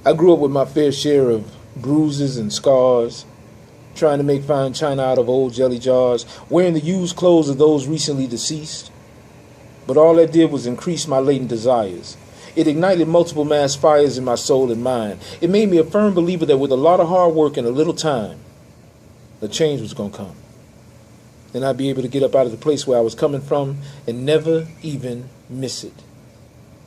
I grew up with my fair share of bruises and scars, trying to make fine china out of old jelly jars, wearing the used clothes of those recently deceased. But all that did was increase my latent desires. It ignited multiple mass fires in my soul and mind. It made me a firm believer that with a lot of hard work and a little time, the change was going to come. And I'd be able to get up out of the place where I was coming from and never even miss it.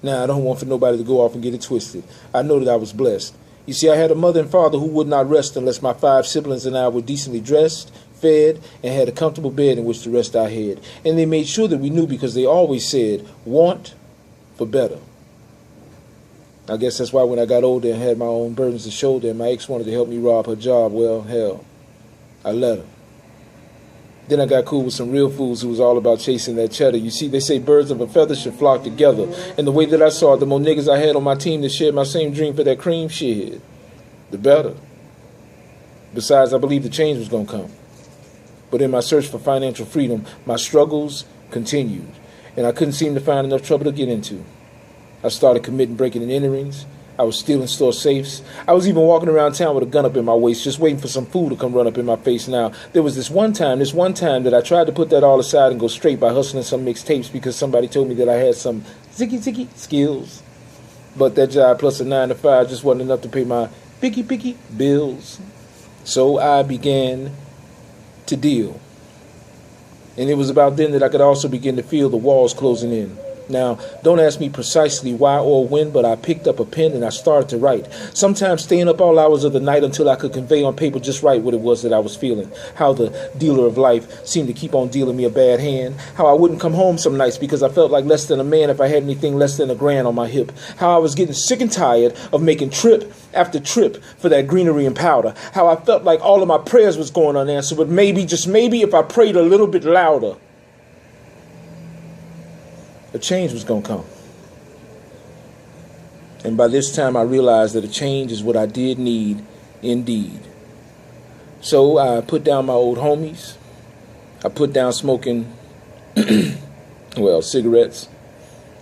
Now, I don't want for nobody to go off and get it twisted. I know that I was blessed. You see, I had a mother and father who would not rest unless my 5 siblings and I were decently dressed, fed, and had a comfortable bed in which to rest our head. And they made sure that we knew because they always said, want for better. I guess that's why when I got older and had my own burdens to shoulder and my ex wanted to help me rob her job, well, hell, I let her. Then I got cool with some real fools who was all about chasing that cheddar. You see, they say birds of a feather should flock together. And the way that I saw it, the more niggas I had on my team that shared my same dream for that cream shit, the better. Besides, I believed the change was going to come. But in my search for financial freedom, my struggles continued. And I couldn't seem to find enough trouble to get into. I started committing breaking and enterings. I was stealing store safes. I was even walking around town with a gun up in my waist, just waiting for some fool to come run up in my face. Now, there was this one time that I tried to put that all aside and go straight by hustling some mixtapes because somebody told me that I had some ziggy skills. But that job plus a 9 to 5 just wasn't enough to pay my picky bills. So I began to deal. And it was about then that I could also begin to feel the walls closing in. Now, don't ask me precisely why or when, but I picked up a pen and I started to write. Sometimes staying up all hours of the night until I could convey on paper just right what it was that I was feeling. How the dealer of life seemed to keep on dealing me a bad hand. How I wouldn't come home some nights because I felt like less than a man if I had anything less than $1,000 on my hip. How I was getting sick and tired of making trip after trip for that greenery and powder. How I felt like all of my prayers was going unanswered, but maybe, just maybe, if I prayed a little bit louder, a change was going to come. And by this time, I realized that a change is what I did need indeed. So I put down my old homies. I put down smoking, cigarettes.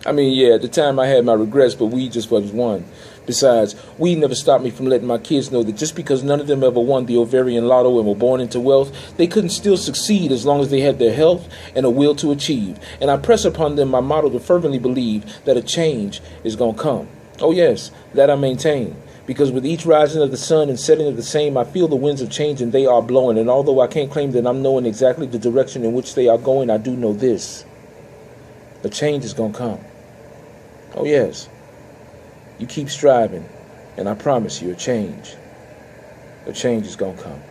I mean, yeah, at the time I had my regrets, but weed just was one. Besides, weed never stopped me from letting my kids know that just because none of them ever won the ovarian lotto and were born into wealth, they couldn't still succeed as long as they had their health and a will to achieve. And I press upon them my motto to fervently believe that a change is going to come. Oh yes, that I maintain. Because with each rising of the sun and setting of the same, I feel the winds of change and they are blowing. And although I can't claim that I'm knowing exactly the direction in which they are going, I do know this. A change is going to come. Oh yes. You keep striving, and I promise you a change. A change is going to come.